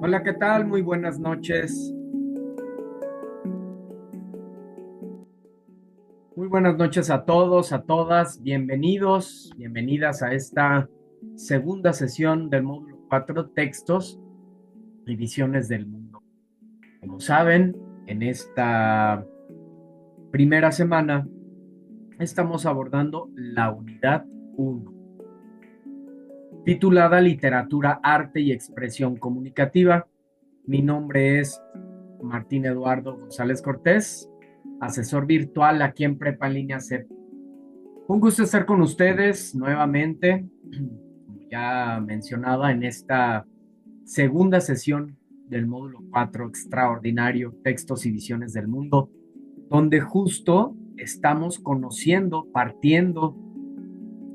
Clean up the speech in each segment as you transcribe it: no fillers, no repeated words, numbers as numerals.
Hola, ¿qué tal? Muy buenas noches. Muy buenas noches a todos, a todas. Bienvenidos, bienvenidas a esta segunda sesión del módulo 4, textos y visiones del mundo. Como saben, en esta primera semana estamos abordando la unidad 1, titulada Literatura, Arte y Expresión Comunicativa. Mi nombre es Martín Eduardo González Cortés, asesor virtual aquí en Prepa en Línea CEP. Un gusto estar con ustedes nuevamente, como ya mencionaba, en esta segunda sesión del módulo 4 extraordinario, textos y visiones del mundo, donde justo estamos conociendo, partiendo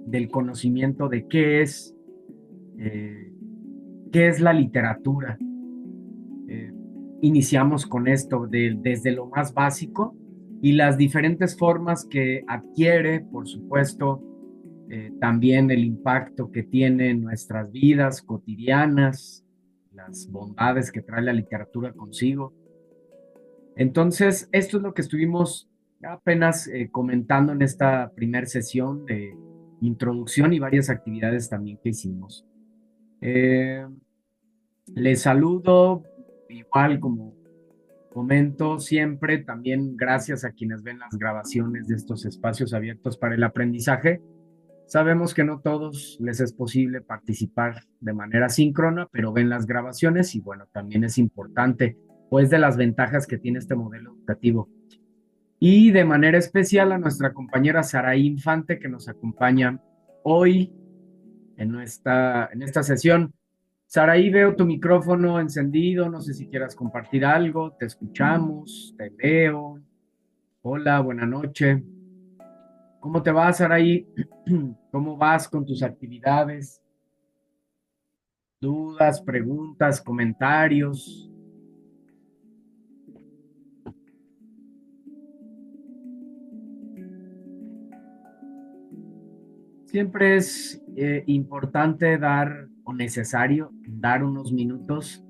del conocimiento de qué es la literatura. Eh, Iniciamos con esto desde lo más básico y las diferentes formas que adquiere, por supuesto, también el impacto que tiene en nuestras vidas cotidianas, las bondades que trae la literatura consigo. Entonces, esto es lo que estuvimos apenas comentando en esta primera sesión de introducción y varias actividades también que hicimos. Eh, Les saludo, igual como comento siempre, también gracias a quienes ven las grabaciones de estos espacios abiertos para el aprendizaje. Sabemos que no todos les es posible participar de manera síncrona, pero ven las grabaciones y bueno, también es importante, pues de las ventajas que tiene este modelo educativo. Y de manera especial a nuestra compañera Saraí Infante, que nos acompaña hoy en esta sesión. Saraí, veo tu micrófono encendido, no sé si quieras compartir algo, te escuchamos, te veo. Hola, buena noche. ¿Cómo te va, Saraí? ¿Cómo vas con tus actividades? ¿Dudas, preguntas, comentarios? Siempre es importante dar o necesario dar unos minutos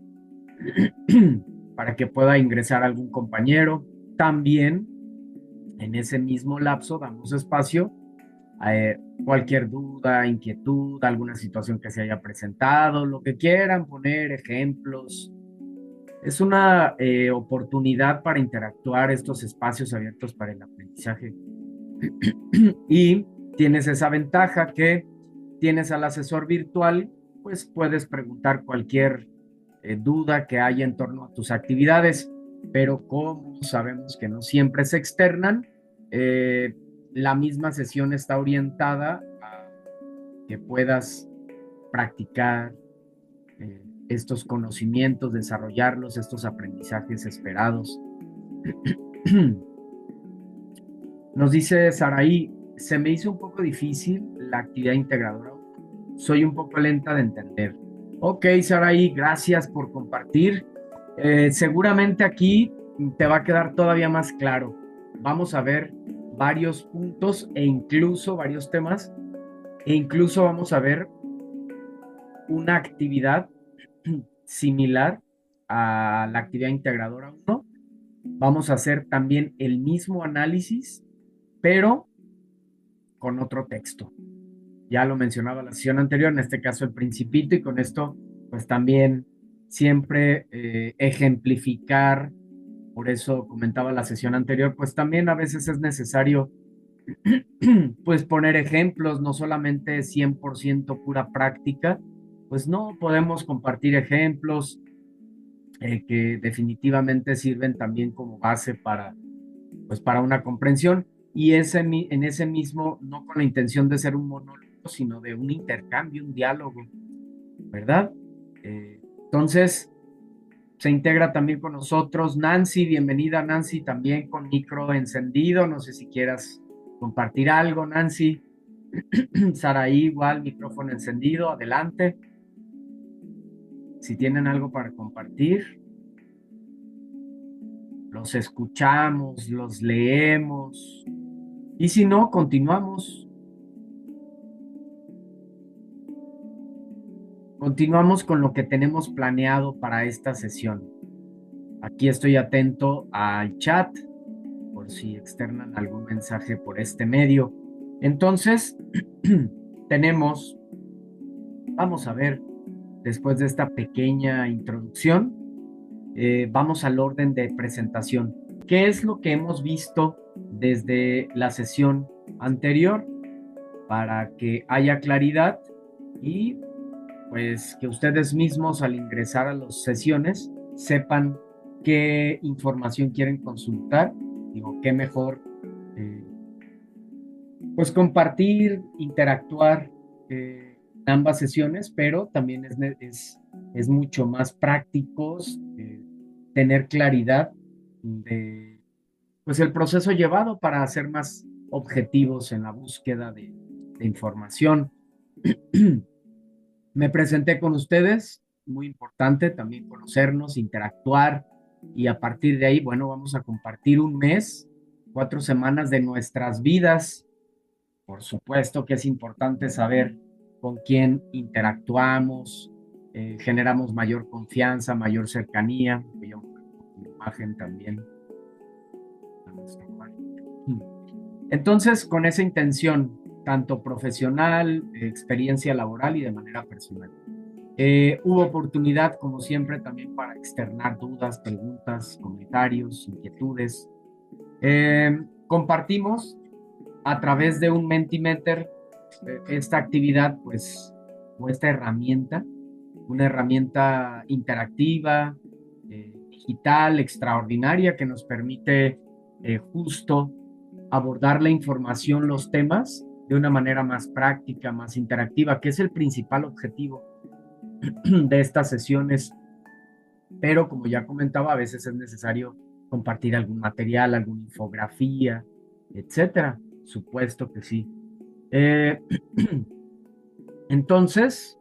para que pueda ingresar algún compañero. También en ese mismo lapso damos espacio a cualquier duda, inquietud, alguna situación que se haya presentado, lo que quieran poner, ejemplos. Es una oportunidad para interactuar estos espacios abiertos para el aprendizaje. Y tienes esa ventaja que tienes al asesor virtual, pues puedes preguntar cualquier duda que haya en torno a tus actividades. pero como sabemos que no siempre se externan, la misma sesión está orientada a que puedas practicar estos conocimientos, desarrollarlos, estos aprendizajes esperados. Nos dice Saraí, se me hizo un poco difícil la actividad integradora. Soy un poco lenta de entender. Ok, Saraí, gracias por compartir. Seguramente aquí te va a quedar todavía más claro. Vamos a ver varios puntos e incluso varios temas, e incluso vamos a ver una actividad similar a la actividad integradora 1. Vamos a hacer también el mismo análisis, pero con otro texto. Ya lo mencionaba la sesión anterior, en este caso el Principito, y con esto, pues también siempre ejemplificar, por eso comentaba la sesión anterior, pues también a veces es necesario, pues poner ejemplos, no solamente 100% pura práctica, pues no, podemos compartir ejemplos que definitivamente sirven también como base para, pues para una comprensión, y en ese mismo, no con la intención de ser un monólogo, sino de un intercambio, un diálogo, ¿verdad? Entonces, se integra también con nosotros Nancy, bienvenida Nancy, también con micro encendido, no sé si quieras compartir algo, Nancy. Saraí, igual, micrófono encendido, adelante. Si tienen algo para compartir, los escuchamos, los leemos, y si no, continuamos. Continuamos con lo que tenemos planeado para esta sesión. Aquí estoy atento al chat por si externan algún mensaje por este medio. Entonces, tenemos, vamos a ver, después de esta pequeña introducción, vamos al orden de presentación. ¿Qué es lo que hemos visto desde la sesión anterior? Para que haya claridad y pues que ustedes mismos al ingresar a las sesiones sepan qué información quieren consultar. Digo, qué mejor eh, pues compartir, interactuar en ambas sesiones, pero también es mucho más práctico tener claridad de pues el proceso llevado para ser más objetivos en la búsqueda de información. Me presenté con ustedes, muy importante también conocernos, interactuar, y a partir de ahí, bueno, vamos a compartir un mes, 4 semanas de nuestras vidas. Por supuesto que es importante saber con quién interactuamos, generamos mayor confianza, mayor cercanía. Voy a poner una imagen también a nuestra página. Entonces, con esa intención, tanto profesional, experiencia laboral y de manera personal. Hubo oportunidad, como siempre, también para externar dudas, preguntas, comentarios, inquietudes. Compartimos a través de un Mentimeter esta actividad, pues, o esta herramienta, una herramienta interactiva, digital, extraordinaria, que nos permite justo abordar la información, los temas, de una manera más práctica, más interactiva, que es el principal objetivo de estas sesiones. Pero como ya comentaba, a veces es necesario compartir algún material, alguna infografía, etcétera. Supuesto que sí. Eh, entonces,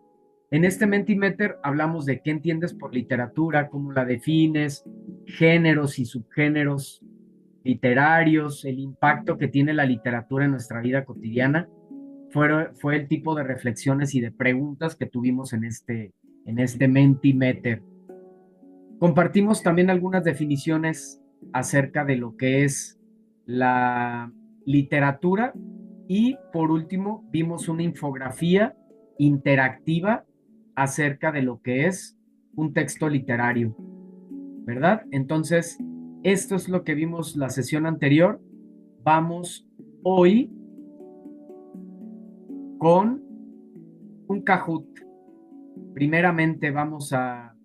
en este Mentimeter hablamos de qué entiendes por literatura, cómo la defines, géneros y subgéneros literarios, el impacto que tiene la literatura en nuestra vida cotidiana. Fue el tipo de reflexiones y de preguntas que tuvimos en este Mentimeter. Compartimos también algunas definiciones acerca de lo que es la literatura, y por último vimos una infografía interactiva acerca de lo que es un texto literario, ¿verdad? Entonces, esto es lo que vimos la sesión anterior. Vamos hoy con un Kahoot. Primeramente vamos a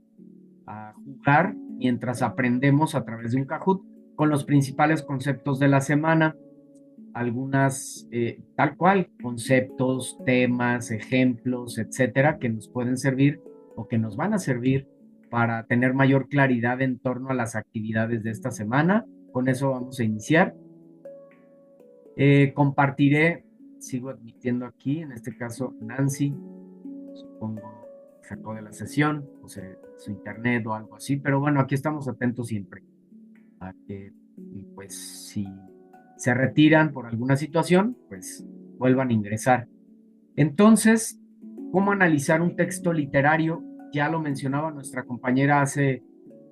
a jugar mientras aprendemos a través de un Kahoot con los principales conceptos de la semana, algunas tal cual, conceptos, temas, ejemplos, etcétera, que nos pueden servir o que nos van a servir para tener mayor claridad en torno a las actividades de esta semana. Con eso vamos a iniciar. Compartiré, sigo admitiendo aquí, en este caso Nancy, supongo sacó de la sesión, o sea, su internet o algo así, pero bueno, aquí estamos atentos siempre a que, pues, si se retiran por alguna situación, pues vuelvan a ingresar. Entonces, ¿cómo analizar un texto literario? Ya lo mencionaba nuestra compañera hace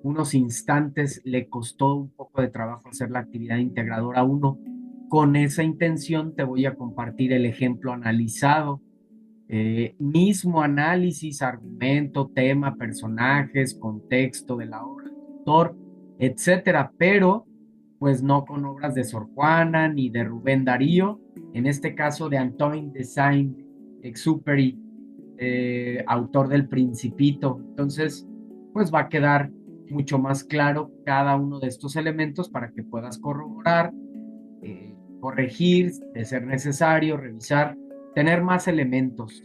unos instantes, le costó un poco de trabajo hacer la actividad integradora 1. Con esa intención te voy a compartir el ejemplo analizado. Mismo análisis, argumento, tema, personajes, contexto de la obra del autor, etcétera, pero pues no con obras de Sor Juana ni de Rubén Darío, en este caso de Antoine de Saint-Exupéry, autor del Principito. Entonces, pues va a quedar mucho más claro cada uno de estos elementos para que puedas corroborar, corregir, de ser necesario, revisar, tener más elementos.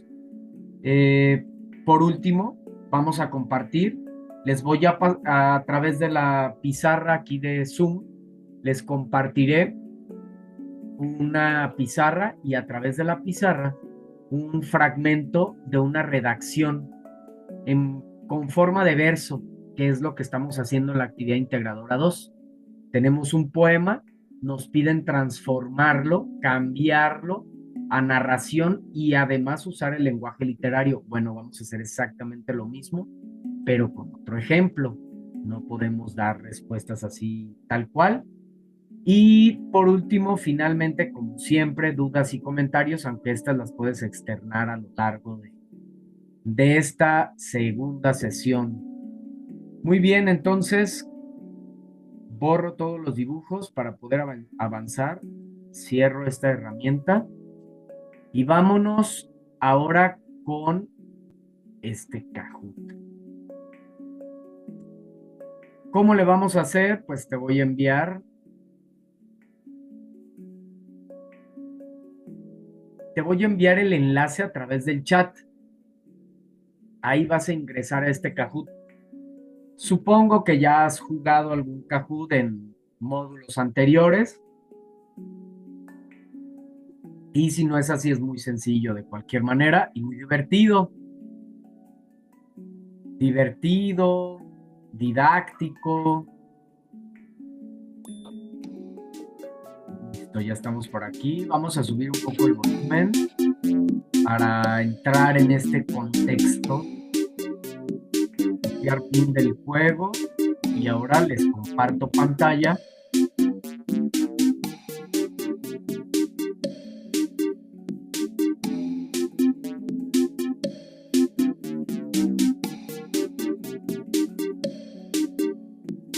Eh, por último, vamos a compartir. Les voy a través de la pizarra aquí de Zoom, les compartiré una pizarra y a través de la pizarra un fragmento de una redacción con forma de verso, que es lo que estamos haciendo en la actividad integradora 2. Tenemos un poema, nos piden transformarlo, cambiarlo a narración y además usar el lenguaje literario. Bueno, vamos a hacer exactamente lo mismo, pero con otro ejemplo. No podemos dar respuestas así tal cual. Y por último, finalmente, como siempre, dudas y comentarios, aunque estas las puedes externar a lo largo de esta segunda sesión. Muy bien, entonces borro todos los dibujos para poder avanzar. Cierro esta herramienta y vámonos ahora con este Kahoot. ¿Cómo le vamos a hacer? Pues te voy a enviar el enlace a través del chat. Ahí vas a ingresar a este Kahoot. Supongo que ya has jugado algún Kahoot en módulos anteriores. Y si no es así, es muy sencillo de cualquier manera y muy divertido. Divertido, didáctico. Listo, ya estamos por aquí. Vamos a subir un poco el volumen para entrar en este contexto. Copiar pin del juego y ahora les comparto pantalla.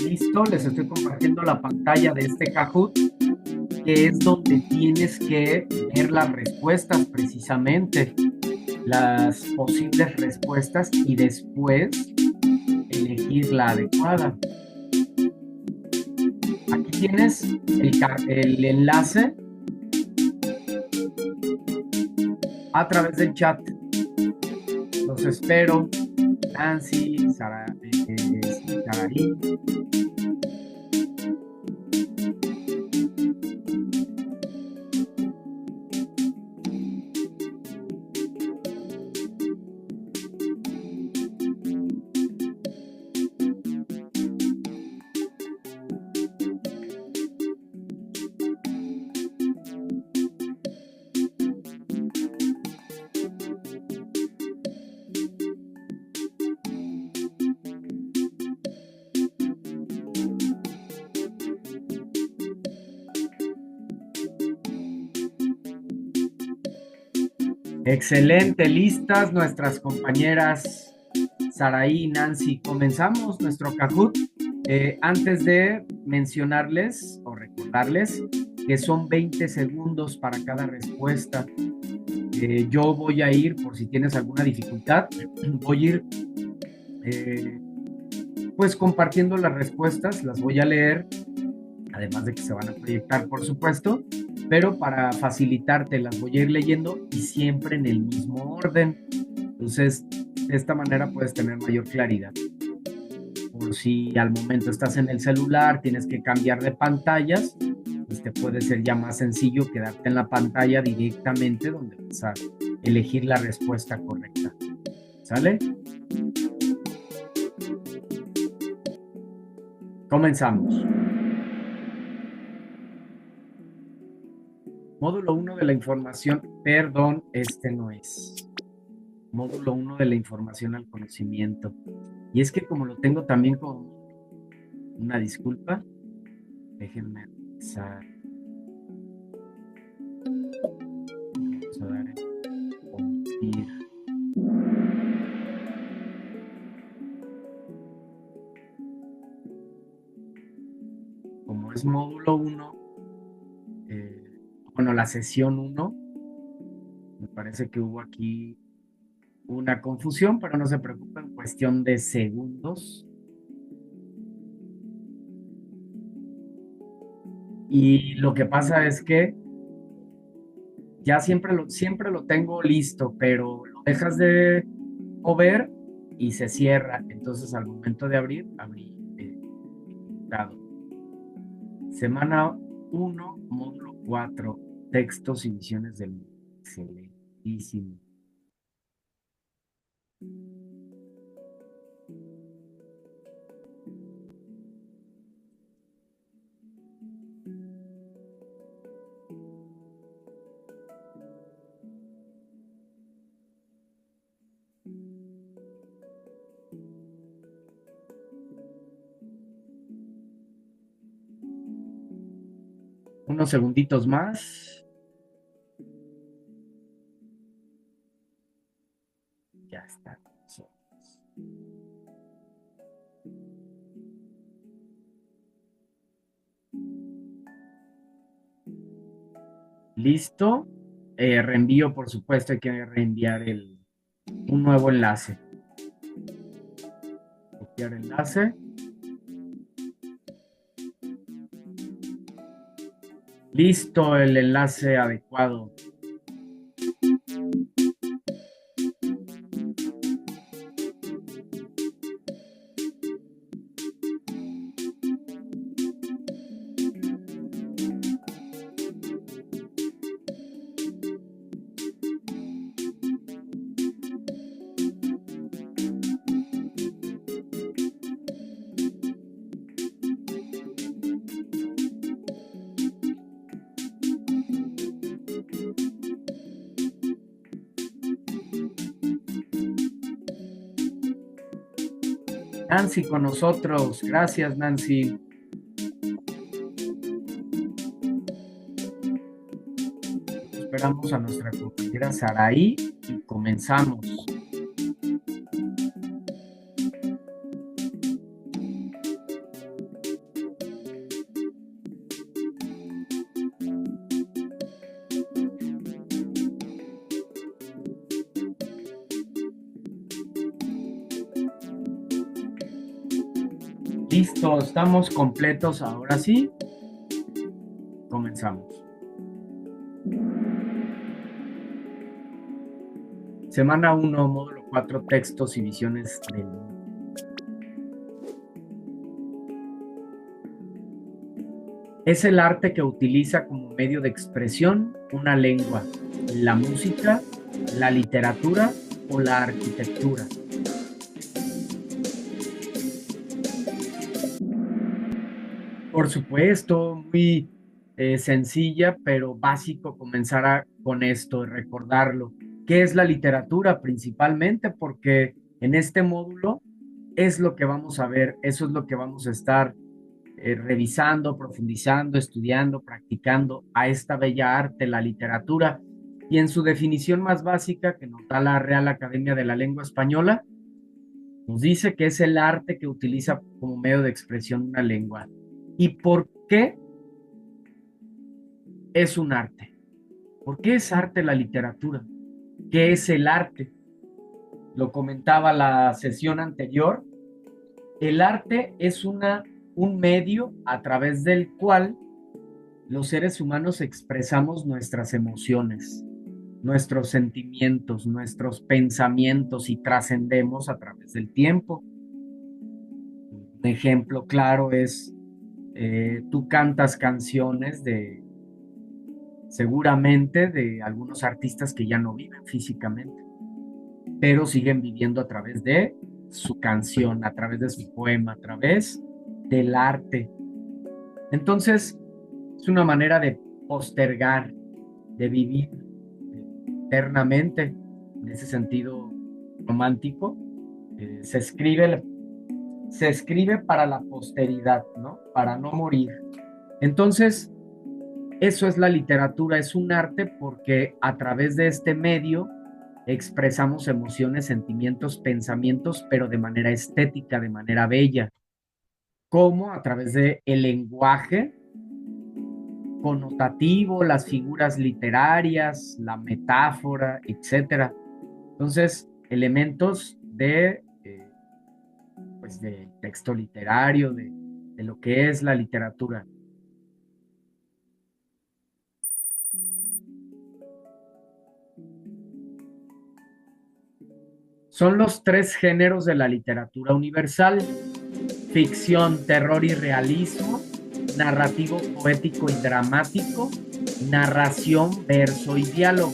Listo, les estoy compartiendo la pantalla de este Kahoot, que es donde tienes que ver las respuestas precisamente, las posibles respuestas y después elegir la adecuada. Aquí tienes el enlace a través del chat. Los espero. Nancy, Saraí. Excelente, listas nuestras compañeras Saraí y Nancy. Comenzamos nuestro Kahoot. Antes de mencionarles o recordarles que son 20 segundos para cada respuesta. Yo voy a ir, por si tienes alguna dificultad, voy a ir pues compartiendo las respuestas, las voy a leer, además de que se van a proyectar, por supuesto, pero para facilitarte las voy a ir leyendo y siempre en el mismo orden. Entonces, de esta manera puedes tener mayor claridad. Por si al momento estás en el celular, tienes que cambiar de pantallas, pues te puede ser ya más sencillo quedarte en la pantalla directamente donde vas a elegir la respuesta correcta. ¿Sale? Comenzamos. Módulo 1 de la información, perdón, este no es. Módulo 1 de la información al conocimiento. Y es que como lo tengo también con una disculpa, déjenme revisar. Vamos a dar compartir. Como es módulo 1, bueno, la sesión 1, me parece que hubo aquí una confusión, pero no se preocupen, cuestión de segundos. Y lo que pasa es que ya siempre lo tengo listo, pero lo dejas de mover y se cierra. Entonces al momento de abrí dado. Semana 1, módulo 4, textos y visiones del mundo. Excelentísimo. Unos segunditos más. Ya está. Listo. Reenvío, por supuesto, hay que reenviar un nuevo enlace. Copiar enlace. Listo, el enlace adecuado. Nancy con nosotros. Gracias, Nancy. Esperamos a nuestra compañera Saraí y comenzamos. Listo, estamos completos. Ahora sí, comenzamos. Semana 1, módulo 4, textos y visiones del mundo. Es el arte que utiliza como medio de expresión una lengua, la música, la literatura o la arquitectura. Por supuesto, muy sencilla, pero básico comenzar con esto, recordarlo. ¿Qué es la literatura principalmente? Porque en este módulo es lo que vamos a ver, eso es lo que vamos a estar revisando, profundizando, estudiando, practicando a esta bella arte, la literatura. Y en su definición más básica, que nos da la Real Academia de la Lengua Española, nos dice que es el arte que utiliza como medio de expresión una lengua. ¿Y por qué es un arte? ¿Por qué es arte la literatura? ¿Qué es el arte? Lo comentaba la sesión anterior, El arte es un medio a través del cual los seres humanos expresamos nuestras emociones, nuestros sentimientos, nuestros pensamientos y trascendemos a través del tiempo. Un ejemplo claro es, tú cantas canciones seguramente de algunos artistas que ya no viven físicamente, pero siguen viviendo a través de su canción, a través de su poema, a través del arte. Entonces, es una manera de postergar, de vivir eternamente, en ese sentido romántico. Se escribe para la posteridad, ¿no? Para no morir. Entonces, eso es la literatura, es un arte porque a través de este medio expresamos emociones, sentimientos, pensamientos, pero de manera estética, de manera bella, como a través de el lenguaje connotativo, las figuras literarias, la metáfora, etcétera. Entonces, elementos pues de texto literario, de lo que es la literatura. Son los tres géneros de la literatura universal: ficción, terror y realismo, narrativo, poético y dramático, narración, verso y diálogo.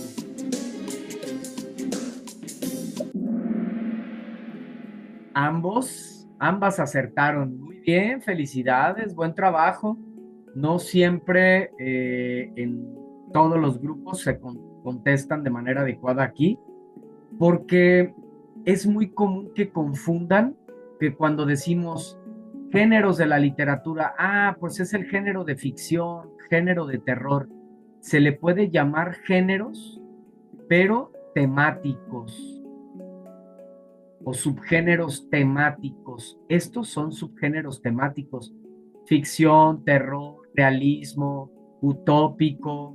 Ambas acertaron. Muy bien, felicidades, buen trabajo. No siempre en todos los grupos se contestan de manera adecuada aquí, porque es muy común que confundan que cuando decimos géneros de la literatura, pues es el género de ficción, género de terror. Se le puede llamar géneros, pero temáticos o subgéneros temáticos. Estos son subgéneros temáticos: ficción, terror, realismo, utópico,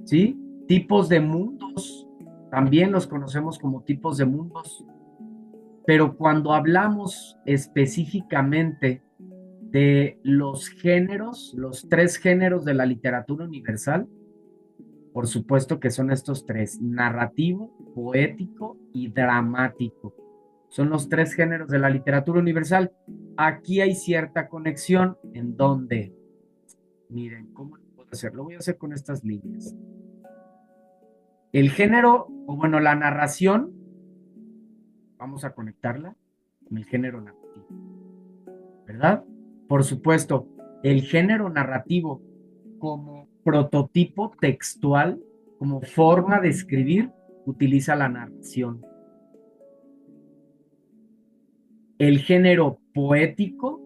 ¿sí? Tipos de mundos, también los conocemos como tipos de mundos, pero cuando hablamos específicamente de los géneros, los tres géneros de la literatura universal, por supuesto que son estos tres: narrativo, poético y dramático. Son los tres géneros de la literatura universal. Aquí hay cierta conexión en donde, miren, ¿cómo lo puedo hacer? Lo voy a hacer con estas líneas. El género, o bueno, la narración, vamos a conectarla con el género narrativo, ¿verdad? Por supuesto, el género narrativo como prototipo textual, como forma de escribir, utiliza la narración. El género poético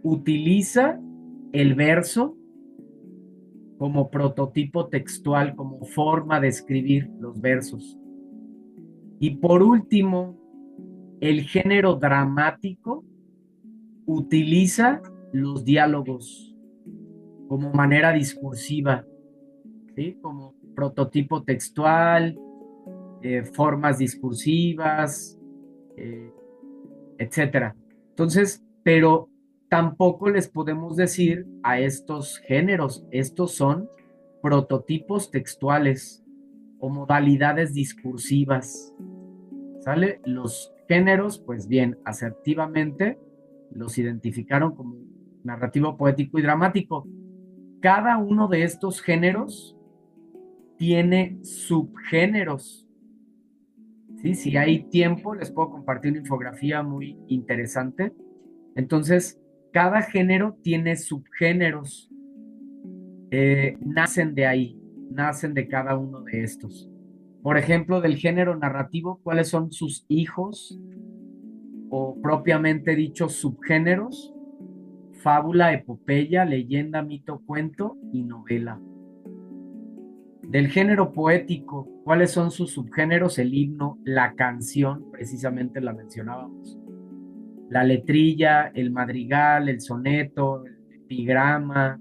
utiliza el verso como prototipo textual, como forma de escribir los versos. Y por último, el género dramático utiliza los diálogos como manera discursiva, ¿sí? Como prototipo textual, formas discursivas, eh, etcétera. Entonces, pero tampoco les podemos decir a estos géneros, estos son prototipos textuales o modalidades discursivas, ¿sale? Los géneros, pues bien, asertivamente los identificaron como narrativo, poético y dramático. Cada uno de estos géneros tiene subgéneros. ¿Sí? Si hay tiempo, les puedo compartir una infografía muy interesante. Entonces, cada género tiene subgéneros, nacen de ahí, nacen de cada uno de estos. Por ejemplo, del género narrativo, ¿cuáles son sus hijos o propiamente dichos subgéneros? Fábula, epopeya, leyenda, mito, cuento y novela. Del género poético, ¿cuáles son sus subgéneros? El himno, la canción, precisamente la mencionábamos, la letrilla, el madrigal, el soneto, el epigrama,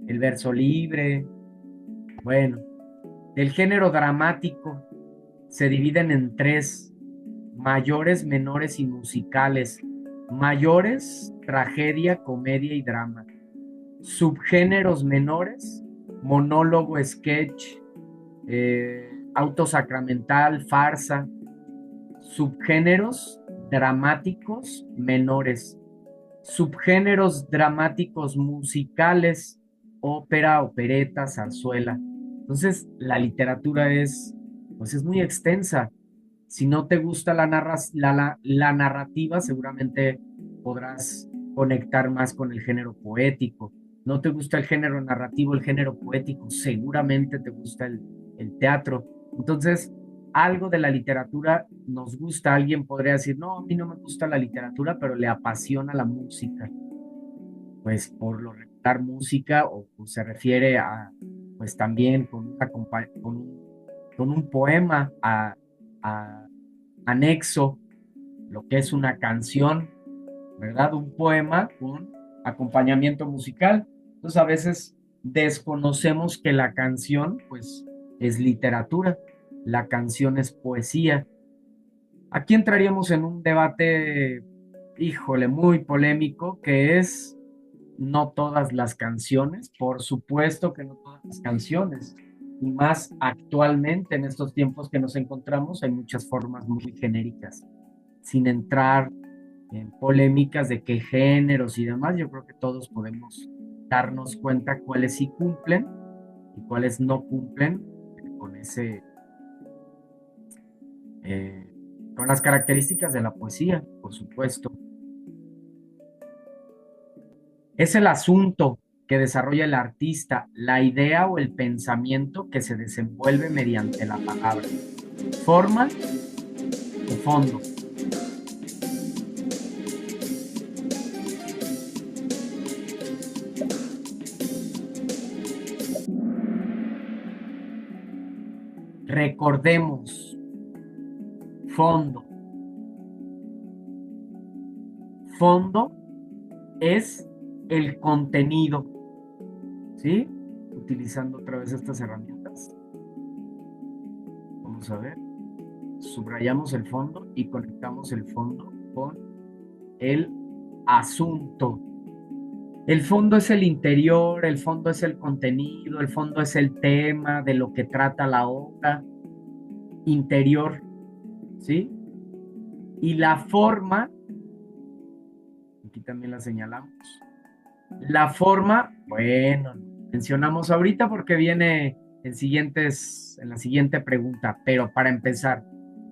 el verso libre. Bueno, del género dramático se dividen en tres: mayores, menores y musicales. mayores, tragedia, comedia y drama. Subgéneros menores, monólogo, sketch, auto sacramental, farsa. Subgéneros dramáticos menores. Subgéneros dramáticos musicales, ópera, opereta, zarzuela. Entonces, la literatura pues es muy extensa. Si no te gusta la narrativa, seguramente podrás conectar más con el género poético. No te gusta el género narrativo, el género poético, seguramente te gusta el teatro. Entonces, algo de la literatura nos gusta. Alguien podría decir, no, a mí no me gusta la literatura, pero le apasiona la música. Pues por lo regular música o se refiere a, pues también con un poema a anexo, lo que es una canción, ¿verdad? Un poema con acompañamiento musical. Entonces a veces desconocemos que la canción, pues, es literatura, la canción es poesía. Aquí entraríamos en un debate, híjole, muy polémico, que es no todas las canciones, por supuesto que no todas las canciones, y más actualmente en estos tiempos que nos encontramos, hay muchas formas muy genéricas, sin entrar en polémicas de qué géneros y demás. Yo creo que todos podemos darnos cuenta cuáles sí cumplen y cuáles no cumplen con eh, con las características de la poesía, por supuesto. Es el asunto que desarrolla el artista, la idea o el pensamiento que se desenvuelve mediante la palabra. Forma o fondo. Recordemos, fondo. Fondo es el contenido, ¿sí? Utilizando otra vez estas herramientas. Vamos a ver. Subrayamos el fondo y conectamos el fondo con el asunto. El fondo es el interior, el fondo es el contenido, el fondo es el tema de lo que trata la obra interior, ¿sí? Y la forma, aquí también la señalamos. La forma, bueno, mencionamos ahorita porque viene en la siguiente pregunta, pero para empezar,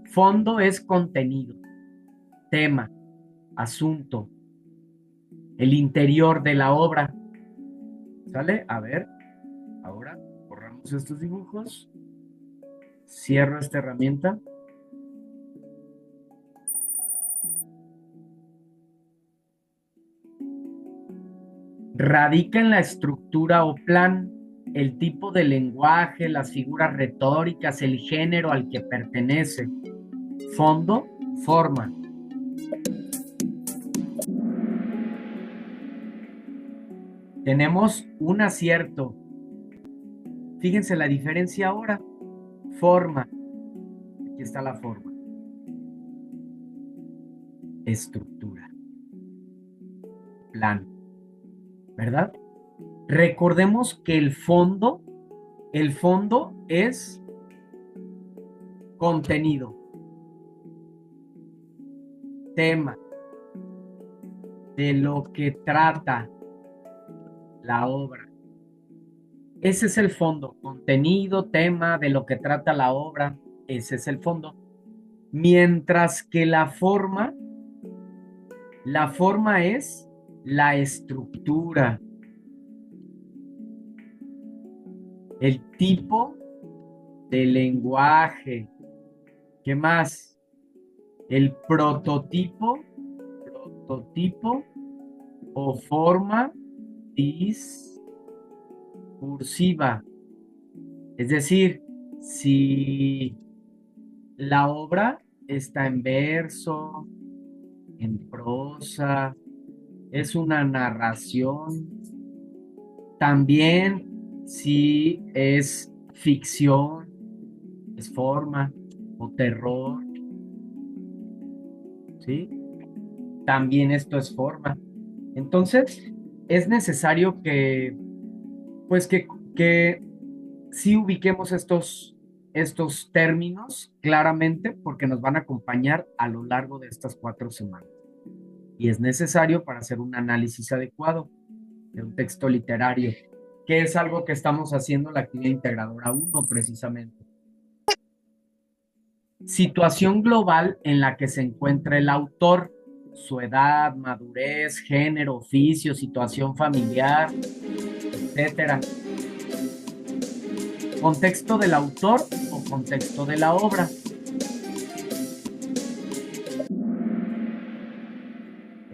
fondo es contenido, tema, asunto, el interior de la obra, ¿sale? A ver, ahora borramos estos dibujos, cierro esta herramienta. Radica en la estructura o plan, el tipo de lenguaje, las figuras retóricas, el género al que pertenece. Fondo, forma. Tenemos un acierto. Fíjense la diferencia ahora. Forma. Aquí está la forma. Estructura. Plan. ¿Verdad? Recordemos que el fondo es contenido, tema, de lo que trata la obra. Ese es el fondo, contenido, tema, de lo que trata la obra. Ese es el fondo. Mientras que la forma es la estructura, el tipo de lenguaje. ¿Qué más? El prototipo o forma discursiva. Es decir, si la obra está en verso, en prosa, es una narración, también si es ficción, es forma o terror, ¿sí? también esto es forma. Entonces, es necesario pues que sí ubiquemos estos términos claramente porque nos van a acompañar a lo largo de estas 4 semanas. Y es necesario para hacer un análisis adecuado de un texto literario, que es algo que estamos haciendo en la actividad integradora 1 precisamente. Situación global en la que se encuentra el autor, su edad, madurez, género, oficio, situación familiar, etcétera. Contexto del autor o contexto de la obra.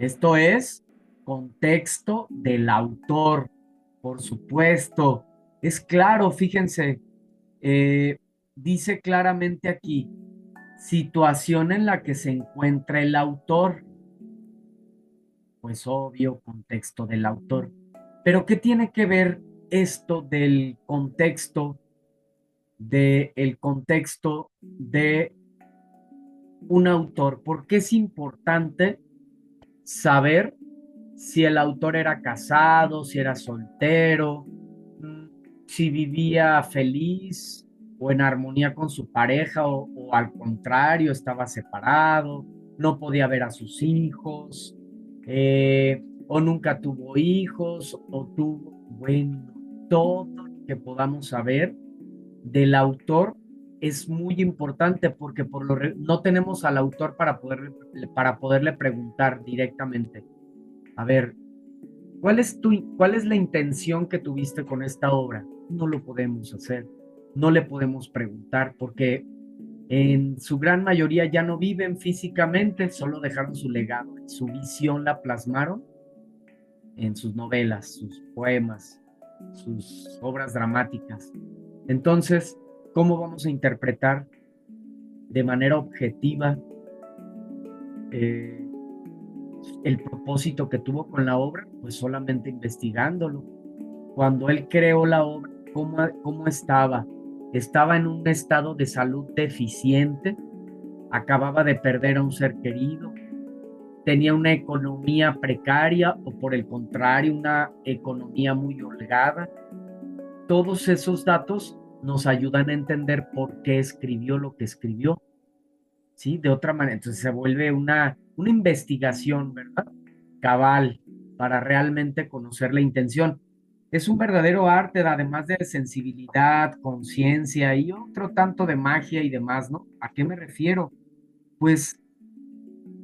Esto es contexto del autor, por supuesto. Es claro, fíjense, eh, dice claramente aquí, situación en la que se encuentra el autor. Pues obvio, contexto del autor. Pero ¿qué tiene que ver esto del contexto de un autor? ¿Por qué es importante saber si el autor era casado, si era soltero, si vivía feliz o en armonía con su pareja o al contrario, estaba separado, no podía ver a sus hijos, o nunca tuvo hijos, o tuvo, bueno, todo lo que podamos saber del autor es muy importante porque no tenemos al autor para poderle preguntar directamente. A ver, ¿cuál es la intención que tuviste con esta obra? No lo podemos hacer, no le podemos preguntar porque en su gran mayoría ya no viven físicamente, solo dejaron su legado, su visión la plasmaron en sus novelas, sus poemas, sus obras dramáticas. Entonces, ¿cómo vamos a interpretar de manera objetiva eh, el propósito que tuvo con la obra? Pues solamente investigándolo. Cuando él creó la obra, ¿cómo estaba? Estaba en un estado de salud deficiente, acababa de perder a un ser querido, tenía una economía precaria o por el contrario, una economía muy holgada. Todos esos datos nos ayudan a entender por qué escribió lo que escribió, ¿sí? De otra manera, entonces se vuelve una investigación, ¿verdad? Cabal, para realmente conocer la intención. Es un verdadero arte, además de sensibilidad, conciencia y otro tanto de magia y demás, ¿no? ¿A qué me refiero? Pues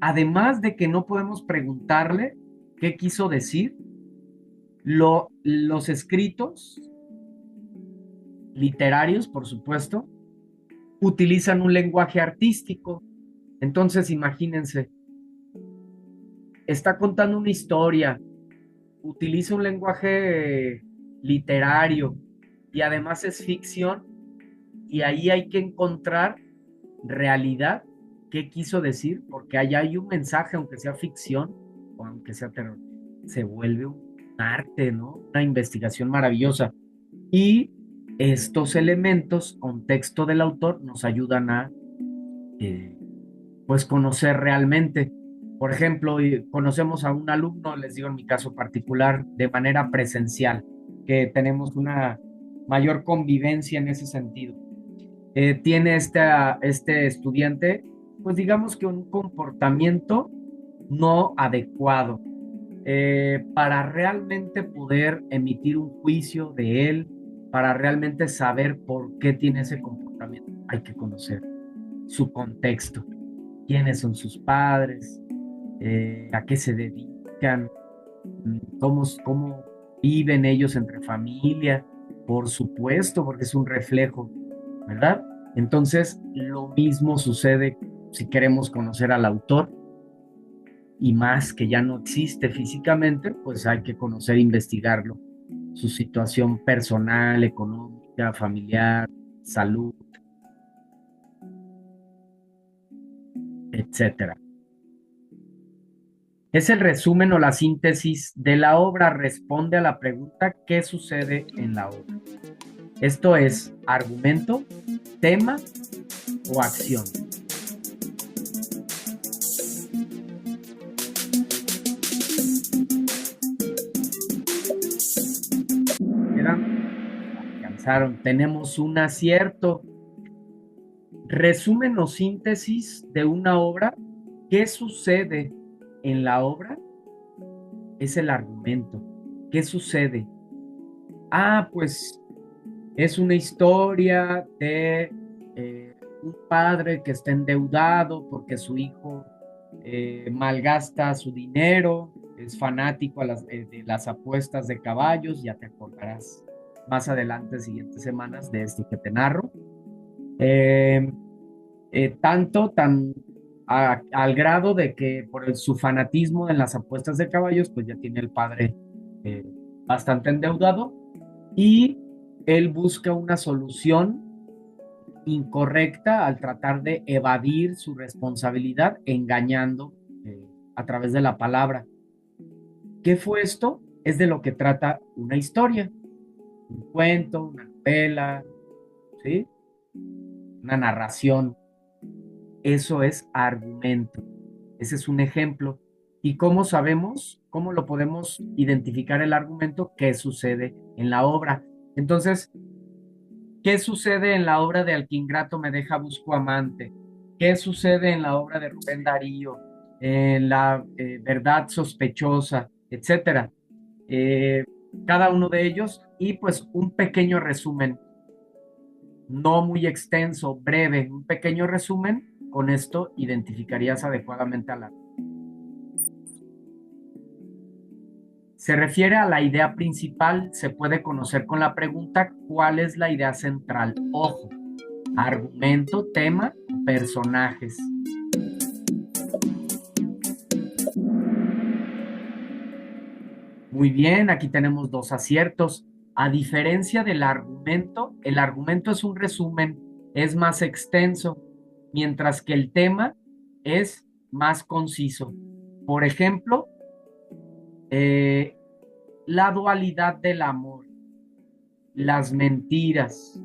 además de que no podemos preguntarle qué quiso decir, los escritos literarios, por supuesto, utilizan un lenguaje artístico. Entonces, imagínense, está contando una historia, utiliza un lenguaje literario y además es ficción y ahí hay que encontrar realidad, qué quiso decir, porque allá hay un mensaje, aunque sea ficción o aunque sea terror, se vuelve un arte, ¿no? Una investigación maravillosa. Y estos elementos, contexto del autor, nos ayudan a, eh, pues, conocer realmente. Por ejemplo, conocemos a un alumno, les digo en mi caso particular, de manera presencial, que tenemos una mayor convivencia en ese sentido. Tiene este estudiante, pues digamos que un comportamiento no adecuado para realmente poder emitir un juicio de él, para realmente saber por qué tiene ese comportamiento. Hay que conocer su contexto, quiénes son sus padres, a qué se dedican, cómo viven ellos entre familia, por supuesto, porque es un reflejo, ¿verdad? Entonces, lo mismo sucede si queremos conocer al autor y más que ya no existe físicamente, pues hay que conocer e investigarlo, su situación personal, económica, familiar, salud, etcétera. Es el resumen o la síntesis de la obra, responde a la pregunta ¿qué sucede en la obra? Esto es argumento, tema o acción. pasaron. Tenemos un acierto. Resumen o síntesis de una obra. ¿Qué sucede en la obra? Es el argumento. ¿Qué sucede? Pues es una historia de un padre que está endeudado porque su hijo malgasta su dinero, es fanático de las apuestas de caballos, ya te acordarás más adelante, siguientes semanas, de esto que te narro. Eh, al grado de que por su fanatismo en las apuestas de caballos, pues ya tiene el padre eh, bastante endeudado y él busca una solución incorrecta al tratar de evadir su responsabilidad engañando a través de la palabra. ¿Qué fue esto? Es de lo que trata una historia, un cuento, una novela, ¿sí? Una narración. Eso es argumento. Ese es un ejemplo. ¿Y cómo sabemos, cómo lo podemos identificar el argumento? ¿Qué sucede en la obra? Entonces, ¿qué sucede en la obra de Al que ingrato me deja busco amante? ¿Qué sucede en la obra de Rubén Darío? En la verdad sospechosa, etcétera. Eh, Cada uno de ellos y pues un pequeño resumen, no muy extenso, breve, un pequeño resumen. Con esto identificarías adecuadamente a la... Se refiere a la idea principal, se puede conocer con la pregunta ¿cuál es la idea central? Ojo, argumento, tema, personajes. Muy bien, aquí tenemos dos aciertos. A diferencia del argumento, el argumento es un resumen, es más extenso, mientras que el tema es más conciso. Por ejemplo, eh, la dualidad del amor, las mentiras,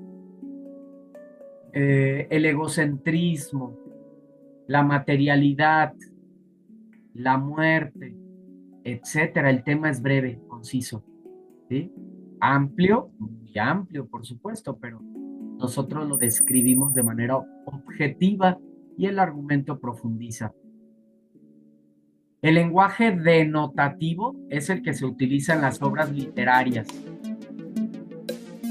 el egocentrismo, la materialidad, la muerte, etcétera. El tema es breve, conciso, ¿sí? Amplio, muy amplio, por supuesto, pero nosotros lo describimos de manera objetiva y el argumento profundiza. El lenguaje denotativo es el que se utiliza en las obras literarias.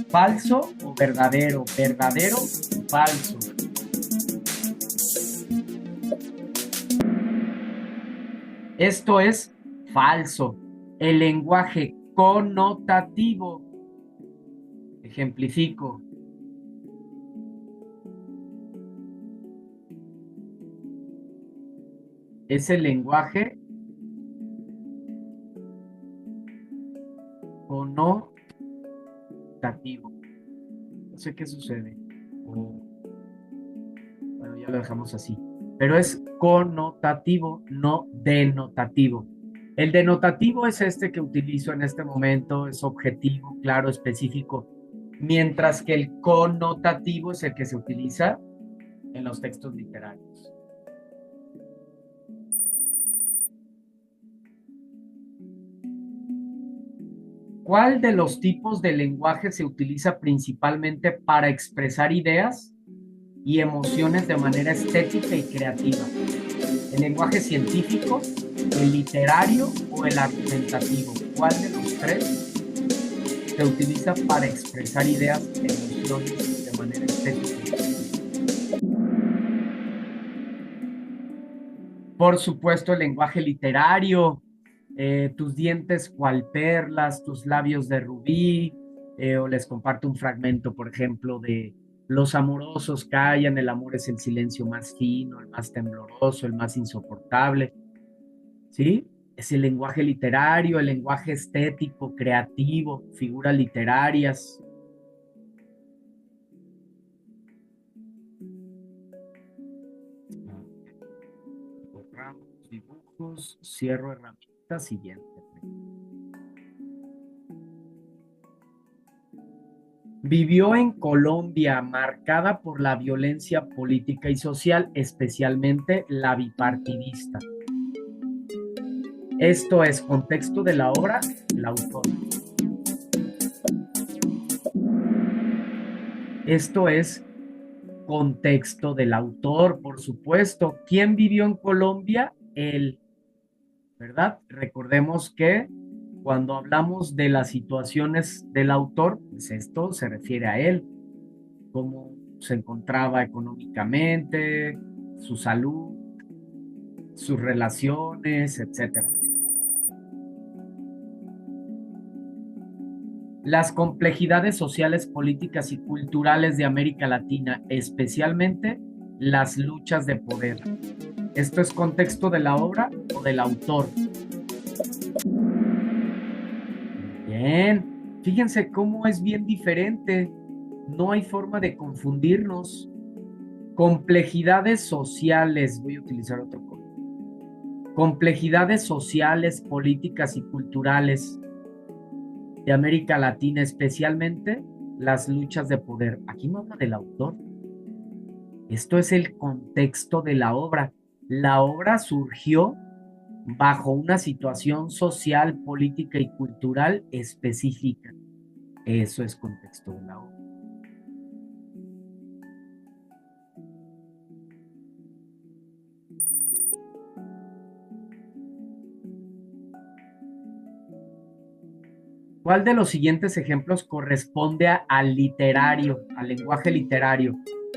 Falso o verdadero, verdadero o falso. Esto es falso. El lenguaje connotativo, ejemplifico, es el lenguaje connotativo. No sé qué sucede. Bueno, ya lo dejamos así. Pero es connotativo, no denotativo. El denotativo es este que utilizo en este momento, es objetivo, claro, específico, mientras que el connotativo es el que se utiliza en los textos literarios. ¿Cuál de los tipos de lenguaje se utiliza principalmente para expresar ideas y emociones de manera estética y creativa? ¿El lenguaje científico, el literario o el argumentativo? ¿Cuál de los tres se utiliza para expresar ideas e emociones de manera estética? Por supuesto, el lenguaje literario, tus dientes cual perlas, tus labios de rubí, o les comparto un fragmento, por ejemplo, de los amorosos callan, el amor es el silencio más fino, el más tembloroso, el más insoportable, ¿sí? Es el lenguaje literario, el lenguaje estético, creativo, figuras literarias. Borramos dibujos, cierro herramienta, siguiente. Vivió en Colombia, marcada por la violencia política y social, especialmente la bipartidista. Esto es contexto de la obra, el autor. Esto es contexto del autor, por supuesto. ¿Quién vivió en Colombia? Él, ¿verdad? Recordemos que cuando hablamos de las situaciones del autor, pues esto se refiere a él, cómo se encontraba económicamente, su salud, sus relaciones, etcétera. Las complejidades sociales, políticas y culturales de América Latina, especialmente las luchas de poder. ¿Esto es contexto de la obra o del autor? Bien, fíjense cómo es bien diferente. No hay forma de confundirnos. Complejidades sociales, voy a utilizar otro color. Complejidades sociales, políticas y culturales de América Latina, especialmente las luchas de poder. Aquí no habla del autor. Esto es el contexto de la obra. La obra surgió bajo una situación social, política y cultural específica. Eso es contexto de la obra. ¿Cuál de los siguientes ejemplos corresponde al literario, al lenguaje literario?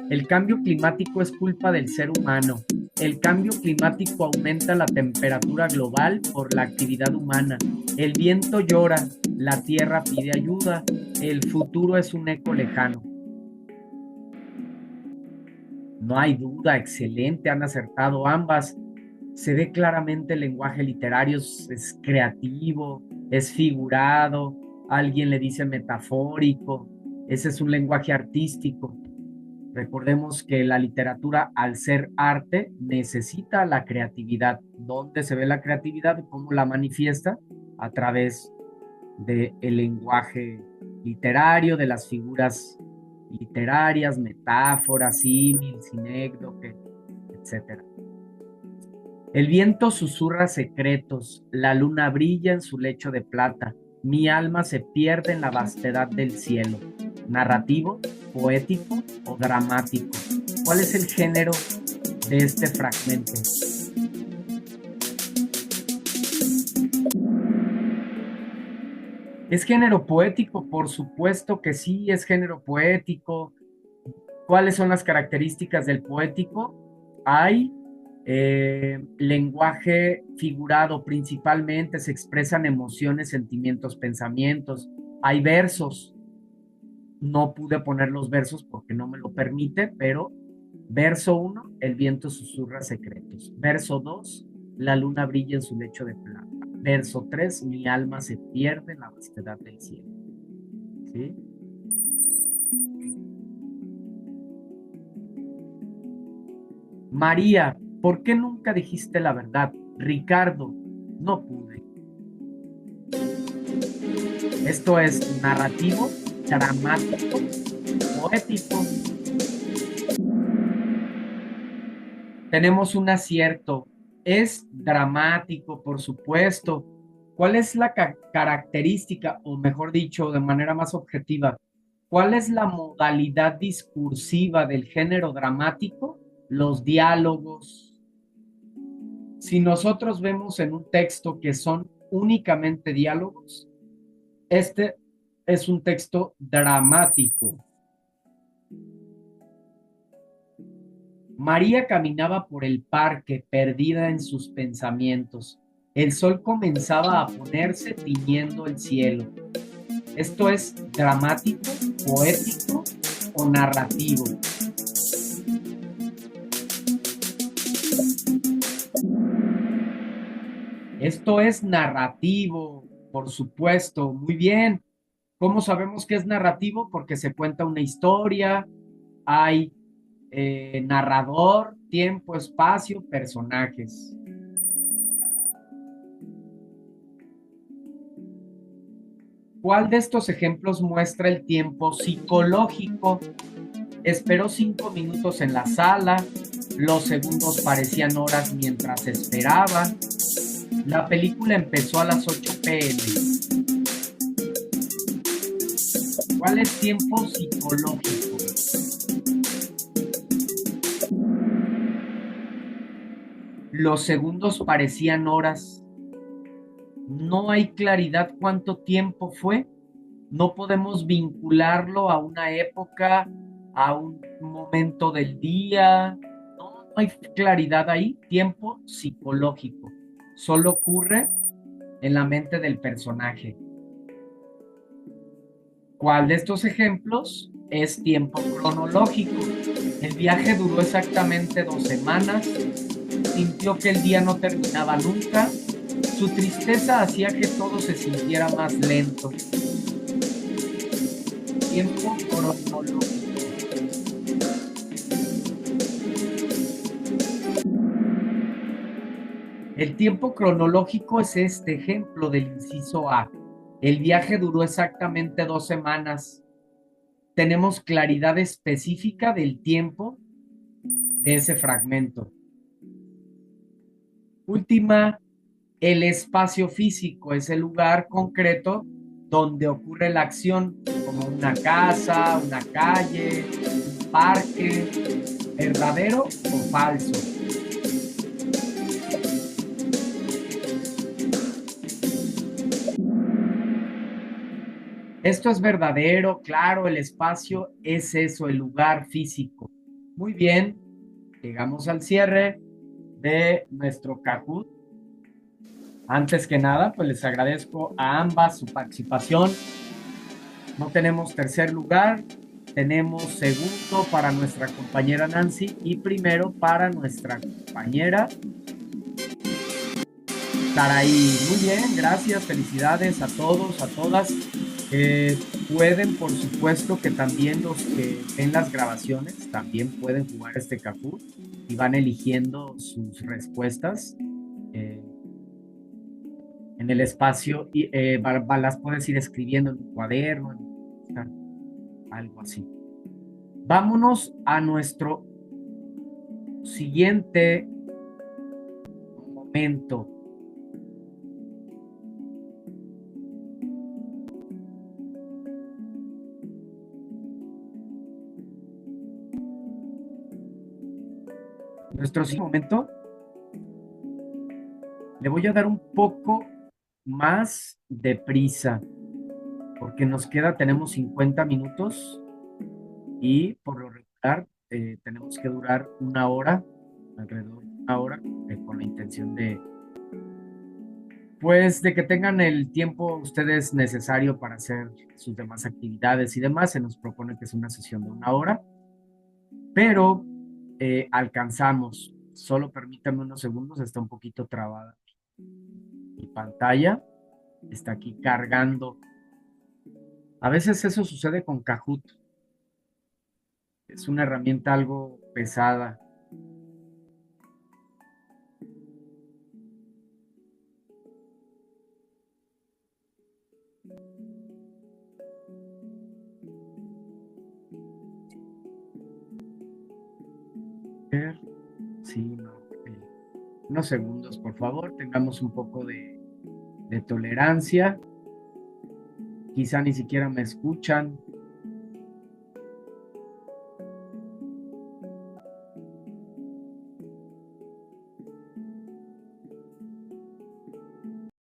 El cambio climático es culpa del ser humano. El cambio climático aumenta la temperatura global por la actividad humana. El viento llora, la tierra pide ayuda. El futuro es un eco lejano. No hay duda, excelente, han acertado ambas. Se ve claramente el lenguaje literario, es creativo, es figurado, alguien le dice metafórico, ese es un lenguaje artístico. Recordemos que la literatura, al ser arte, necesita la creatividad. ¿Dónde se ve la creatividad? ¿Cómo la manifiesta? A través del lenguaje literario, de las figuras literarias, metáforas, símiles, sinécdoque, etcétera. El viento susurra secretos, la luna brilla en su lecho de plata, mi alma se pierde en la vastedad del cielo. ¿Narrativo, poético o dramático? ¿Cuál es el género de este fragmento? ¿Es género poético? Por supuesto que sí, es género poético. ¿Cuáles son las características del poético? Hay lenguaje figurado, principalmente se expresan emociones, sentimientos, pensamientos. Hay versos. No pude poner los versos porque no me lo permite, pero verso 1, el viento susurra secretos. Verso 2, la luna brilla en su lecho de plata. Verso 3, mi alma se pierde en la vastedad del cielo. ¿Sí? María, ¿por qué nunca dijiste la verdad? Ricardo, no pude. Esto es narrativo, dramático, poético. Tenemos un acierto. Es dramático, por supuesto. ¿Cuál es la característica, o mejor dicho, de manera más objetiva, cuál es la modalidad discursiva del género dramático? Los diálogos. Si nosotros vemos en un texto que son únicamente diálogos, este es un texto dramático. María caminaba por el parque, perdida en sus pensamientos. El sol comenzaba a ponerse tiñendo el cielo. ¿Esto es dramático, poético o narrativo? Esto es narrativo, por supuesto. Muy bien. ¿Cómo sabemos que es narrativo? Porque se cuenta una historia, hay narrador, tiempo, espacio, personajes. ¿Cuál de estos ejemplos muestra el tiempo psicológico? Esperó 5 minutos en la sala, los segundos parecían horas mientras esperaba. La película empezó a las 8 p.m. ¿Cuál es tiempo psicológico? Los segundos parecían horas. No hay claridad cuánto tiempo fue. No podemos vincularlo a una época, a un momento del día. No, no hay claridad ahí. Tiempo psicológico. Solo ocurre en la mente del personaje. ¿Cuál de estos ejemplos es tiempo cronológico? El viaje duró exactamente 2 semanas. Sintió que el día no terminaba nunca. Su tristeza hacía que todo se sintiera más lento. Tiempo cronológico. El tiempo cronológico es este ejemplo del inciso A. El viaje duró exactamente 2 semanas. Tenemos claridad específica del tiempo de ese fragmento. Última, el espacio físico es el lugar concreto donde ocurre la acción, como una casa, una calle, un parque, verdadero o falso. Esto es verdadero, claro, el espacio es eso, el lugar físico. Muy bien, llegamos al cierre de nuestro Kahoot. Antes que nada, pues les agradezco a ambas su participación. No tenemos tercer lugar, tenemos segundo para nuestra compañera Nancy y primero para nuestra compañera Saraí. Muy bien, gracias, felicidades a todos, a todas. Pueden, por supuesto, que también los que ven las grabaciones también pueden jugar este Kahoot y van eligiendo sus respuestas eh, en el espacio y las puedes ir escribiendo en un cuaderno, algo así. Vámonos a nuestro siguiente momento. Nuestro siguiente momento, le voy a dar un poco más de prisa, porque nos queda, tenemos 50 minutos y por lo regular tenemos que durar una hora, alrededor de una hora, con la intención de, pues, de que tengan el tiempo ustedes necesario para hacer sus demás actividades y demás. Se nos propone que es una sesión de una hora, pero alcanzamos. Solo permítame unos segundos, está un poquito trabada mi pantalla, está aquí cargando. A veces eso sucede con Kahoot. Es una herramienta algo pesada. Sí, no. Unos segundos, por favor, tengamos un poco de tolerancia. Quizá ni siquiera me escuchan.